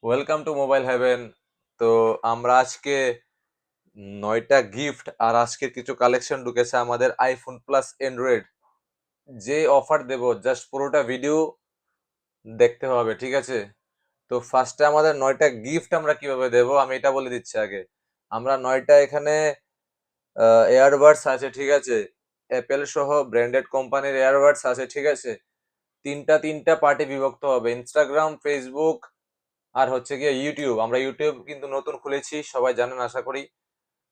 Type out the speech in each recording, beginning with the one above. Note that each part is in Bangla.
Welcome to mobile haven. তো আমরা আজকে 9টা গিফট আর আজকের কিছু কালেকশন ঢুকেছে আমাদের আইফোন প্লাস অ্যান্ড্রয়েড। যে অফার দেব জাস্ট পুরোটা ভিডিও দেখতে হবে, ঠিক আছে? তো ফার্স্টে আমাদের 9টা গিফট আমরা কিভাবে দেব আমি এটা বলে দিচ্ছি আগে। আমরা 9টা এখানে এয়ারবাডস আছে, ঠিক আছে? অ্যাপেল সহ ব্র্যান্ডেড কোম্পানির এয়ারবাডস আছে, ঠিক আছে? তিনটা তিনটা পার্টি বিভক্ত হবে, ইনস্টাগ্রাম, ফেসবুক আর হচ্ছে গিয়ে ইউটিউব। আমরা ইউটিউব কিন্তু নতুন খুলেছি, সবাই জানেন আশা করি।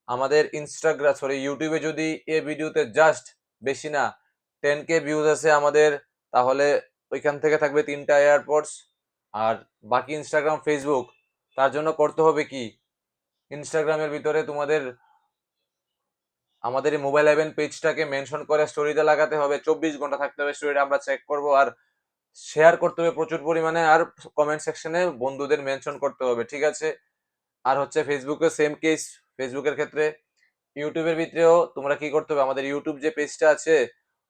আমাদের ইনস্টাগ্রাম সরি ইউটিউবে যদি এ ভিডিওতে জাস্ট বেশি না 10K ভিউজ আছে আমাদের, তাহলে ওইখান থেকে থাকবে তিনটা এয়ারপডস। আর বাকি ইনস্টাগ্রাম, ফেসবুক, তার জন্য করতে হবে কি, ইনস্টাগ্রামের ভিতরে তোমাদের আমাদের এই মোবাইল ইভেন্ট পেজটাকে মেনশন করে স্টোরিতে লাগাতে হবে, 24 ঘন্টা থাকতে হবে স্টোরিটা, আমরা চেক করব। আর শেয়ার করতে হবে প্রচুর পরিমাণে, আর কমেন্ট সেকশনে বন্ধুদের মেনশন করতে হবে, ঠিক আছে? আর হচ্ছে ফেসবুকে সেম কেস, ফেসবুকের ক্ষেত্রে। ইউটিউবের ভিতরেও তোমরা কি করতে হবে, আমাদের ইউটিউব যে পেজটা আছে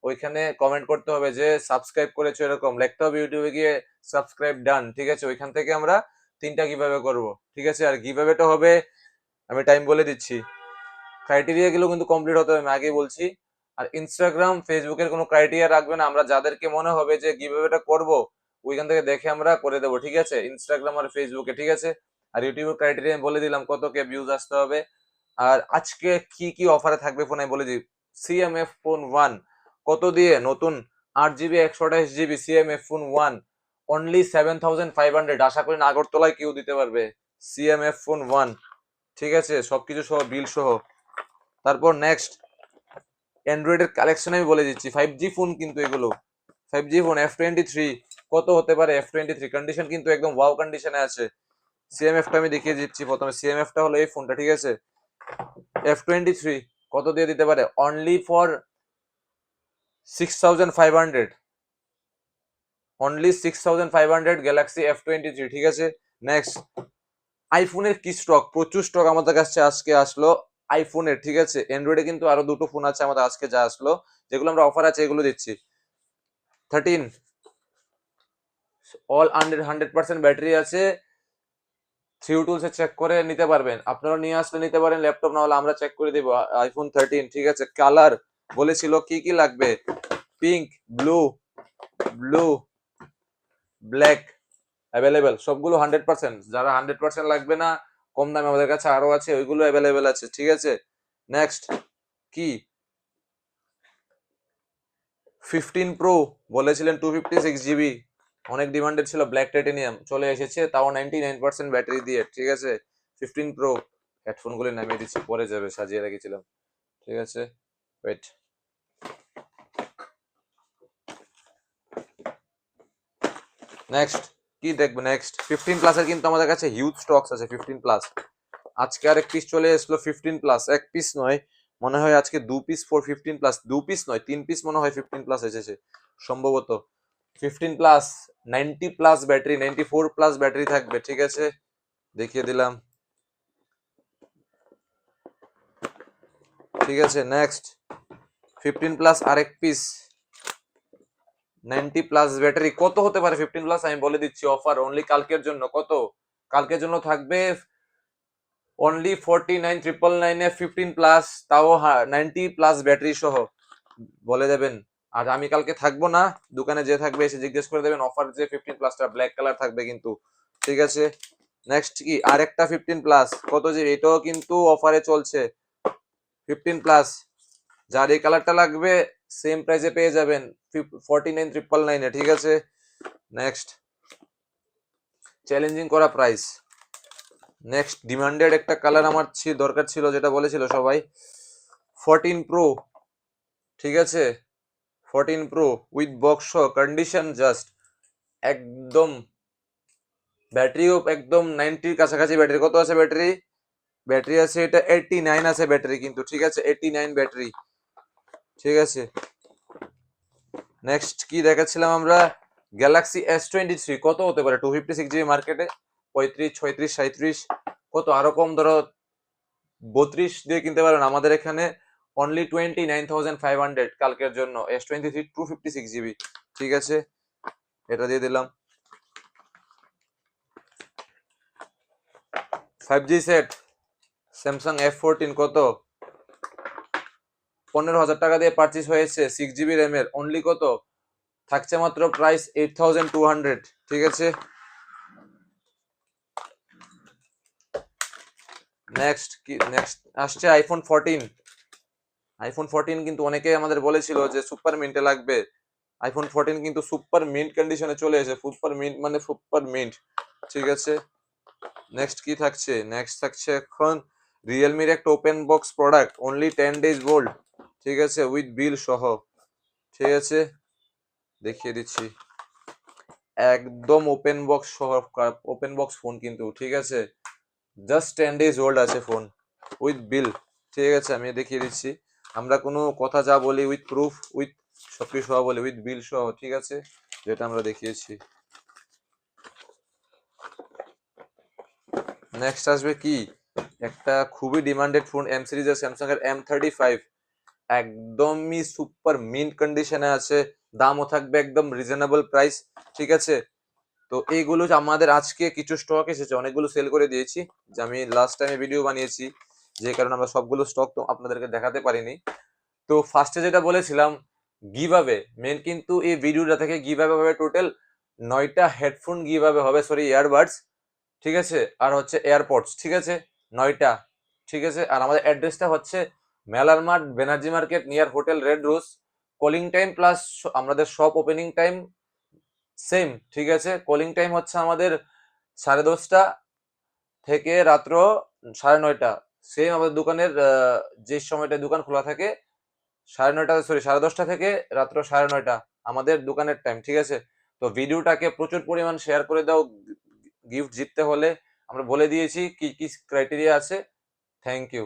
ওইখানে কমেন্ট করতে হবে যে সাবস্ক্রাইব করেছো, এরকম লিখতে হবে ইউটিউবে গিয়ে সাবস্ক্রাইব ডান, ঠিক আছে? ওইখান থেকে আমরা তিনটা কিভাবে করব, ঠিক আছে? আর গিভঅ্যাওয়েটা হবে, আমি টাইম বলে দিচ্ছি। ক্রাইটেরিয়া গুলো কিন্তু কমপ্লিট হতে হবে, আমি আগেই বলছি। আর ইনস্টাগ্রাম, ফেসবুকের কোনো ক্রাইটেরিয়া রাখবে না, আমরা যাদেরকে মনে হবে যে গিভঅ্যাওয়েটা করব ওইখান থেকে দেখে আমরা করে দেবো, ঠিক আছে? ইনস্টাগ্রাম আর ফেসবুকে, ঠিক আছে? আর ইউটিউবের ক্রাইটেরিয়া আমি বলে দিলাম, কত কে ভিউজ আসতে হবে। আর আজকে কি কি অফারে থাকবে ফোন আমি বলে দিই। সিএমএফ ফোন 1 কত দিয়ে, নতুন 8 GB 128 GB CMF phone 1 only 7500। আশা করি নাগরতলায় কেউ দিতে পারবে সিএমএফ ফোন 1, ঠিক আছে? সবকিছু সহ, বিল সহ। তারপর নেক্সট অ্যান্ড্রয়েডের কালেকশন আমি বলে দিচ্ছি। 5G ফোন কিন্তু এগুলো, 5G ফোন F23 কত হতে পারে, F23 কন্ডিশন কিন্তু একদম ওয়াও কন্ডিশনে আছে। সিএমএফটা আমি দেখিয়ে দিচ্ছি। প্রথমে সিএমএফটা হলো এই ফোনটা, ঠিক আছে? F23 কত দিয়ে দিতে পারে, only for 6500, only 6500 Galaxy F23, ঠিক আছে? নেক্সট আইফোনের কি স্টক, প্রচুর স্টক আমাদের কাছে আজকে আসলো আইফোনের, ঠিক আছে? অ্যান্ড্রয়েডে কিন্তু আরো দুটো ফোন আছে আমাদের আজকে যা আসলো, যেগুলো আমরা অফার আছে এগুলো দিচ্ছি। 13 অল 100% ব্যাটারি আছে, থ্রি টুলসে চেক করে নিতে পারবেন, আপনারা নিয়ে আসলে নিতে পারেন, ল্যাপটপ না হলে আমরা চেক করে দিব। আইফোন 13, ঠিক আছে? কালার বলেছিল কি কি লাগবে, pink, blue, blue, black available, সবগুলো 100%। যারা 100% লাগবে না, কম দামে আমাদের কাছে আরো আছে, ওইগুলো অ্যাভেলেবেল আছে, ঠিক আছে? নেক্সট কি 15 প্রো বলেছিলেন 256 জিবি, অনেক ডিমান্ডেড ছিল, ব্ল্যাক টাইটেনিয়াম চলে এসেছে, তাও 99% ব্যাটারি দিয়ে, ঠিক আছে? 15 প্রো। হেডফোন গুলো নামিয়ে দিচ্ছি, পরে যাবে, সাজিয়ে রেখেছিলাম, ঠিক আছে? ওয়েট। নেক্সট কি দেখবো, নেক্সট 15 প্লাসের কিন্তু আমাদের কাছে হিউজ স্টকস আছে। 15 প্লাস আজকে আরেক পিস চলে এসলো। 15 প্লাস এক পিস নয়, মনে হয় আজকে 2 পিস ফর 15 প্লাস, 2 পিস নয় 3 পিস মনে হয় 15 প্লাস এসেছে সম্ভবত। 15 plus 90 plus battery, 94 plus battery থাকবে, ঠিক আছে? দেখিয়ে দিলাম, ঠিক আছে? নেক্সট 15 প্লাস আরেক পিস 90 প্লাস ব্যাটারি, কত হতে পারে 15 প্লাস আমি বলে দিচ্ছি। অফার অনলি কালকের জন্য, কত, কালকের জন্য থাকবে অনলি 49,999 15 প্লাস, তাও 90 প্লাস ব্যাটারি সহ, বলে দেবেন। আর আমি কালকে থাকবো না, দোকানে যে থাকবে এসে জিজ্ঞেস করে দেবেন অফার যে 15 প্লাসটা ব্ল্যাক কালার থাকবে কিন্তু, ঠিক আছে? নেক্সট কি আরেকটা 15 প্লাস, কত যে, এটাও কিন্তু অফারে চলছে। 15 প্লাস যার এই কালারটা লাগবে সেম প্রাইসে পেয়ে যাবেন 49,999, ঠিক আছে? নেক্সট চ্যালেঞ্জিং করা প্রাইস। নেক্সট ডিমান্ডেড একটা কালার আমার দরকার ছিল, যেটা বলেছিল সবাই, 14 প্রো, ঠিক আছে? 14 pro with box condition just একদম, ব্যাটারিও একদম 90-র কাছাকাছি ব্যাটারি। কত আছে ব্যাটারি, ব্যাটারি আছে এটা 89 আছে ব্যাটারি কিন্তু, ঠিক আছে? 89 ব্যাটারি, ঠিক আছে? নেক্সট কি দেখাচ্ছিলাম আমরা, গ্যালাক্সি S23 কত হতে পারে, 256 জিবি মার্কেটে 35, 36, 37, কত আরো কম ধরো 32 দিয়ে কিনতে পারেন, আমাদের এখানে অনলি 29,500 কালকের জন্য S23 256 জিবি, ঠিক আছে? এটা দিয়ে দিলাম। 5G সেট স্যামসাং F14 কত? 15,000 টাকা দিয়ে পারচেজ হয়েছে, 6GB র্যামের, অনলি কত থাকছে? মাত্র প্রাইস 8,200। ঠিক আছে, নেক্সট কি? নেক্সট আসছে আইফোন 14 কিন্তু অনেকে আমাদের বলেছিল যে সুপার মিন্টে লাগবে। আইফোন 14 কিন্তু সুপার মিন্ট কন্ডিশনে চলে এসে, সুপার মিন্ট মানে সুপার মিন্ট। ঠিক আছে, নেক্সট কি থাকছে? নেক্সট থাকছে এখন রিয়েলমির একটা open box product, only 10 days old. ঠিক আছে, উইথ বিল সহ। ঠিক আছে, দেখিয়ে দিচ্ছি, একদম ওপেন বক্স সহ, ওপেন বক্স ফোন কিন্তু। ঠিক আছে, জাস্ট 10 ডেজ ওল্ড আছে ফোন, উইথ বিল। ঠিক আছে, আমি দেখিয়ে দিচ্ছি, আমরা কোনো কথা যা বলি উইথ প্রুফ, উইথ সবকিছু সহ বলি, উইথ বিল সহ। ঠিক আছে, যেটা আমরা দেখিয়েছি। নেক্সট আসবে কি? একটা খুবই ডিমান্ডেড ফোন এম সিরিজের, স্যামসাং এর M35, একদমই সুপার মিন্ট কন্ডিশনে আছে, দামও থাকবে একদম রিজনেবল প্রাইস। ঠিক আছে, তো এইগুলো যে আমাদের আজকে কিছু স্টক এসেছে, অনেকগুলো সেল করে দিয়েছি, যে আমি লাস্ট টাইমে ভিডিও বানিয়েছি, যে কারণে আমরা সবগুলো স্টক তো আপনাদেরকে দেখাতে পারিনি। তো ফার্স্টে যেটা বলেছিলাম গিভঅ্যাওয়ে, মেন কিন্তু এই ভিডিওটা থেকে গিভঅ্যাওয়ে হবে টোটাল 9টা হেডফোন গিভঅ্যাওয়ে হবে, সরি ইয়ারবাডস। ঠিক আছে, আর হচ্ছে এয়ারপডস। ঠিক আছে, 9টা। ঠিক আছে, আর আমাদের অ্যাড্রেসটা হচ্ছে মেলার মাঠ, Banerjee market, near hotel red rose. Calling time plus আমাদের শপ ওপেনিং টাইম সেম। ঠিক আছে, কলিং টাইম হচ্ছে আমাদের 10:30 থেকে রাত্র 9:30। সেম আমাদের দোকানের যে সময়টা দোকান খোলা থাকে, 9:30, সরি 10:30 থেকে রাত্র 9:30 আমাদের দোকানের টাইম। ঠিক আছে, তো ভিডিওটাকে প্রচুর পরিমাণ শেয়ার করে দাও, গিফট জিততে হলে আমরা বলে দিয়েছি কি কি ক্রাইটেরিয়া আছে। Thank you.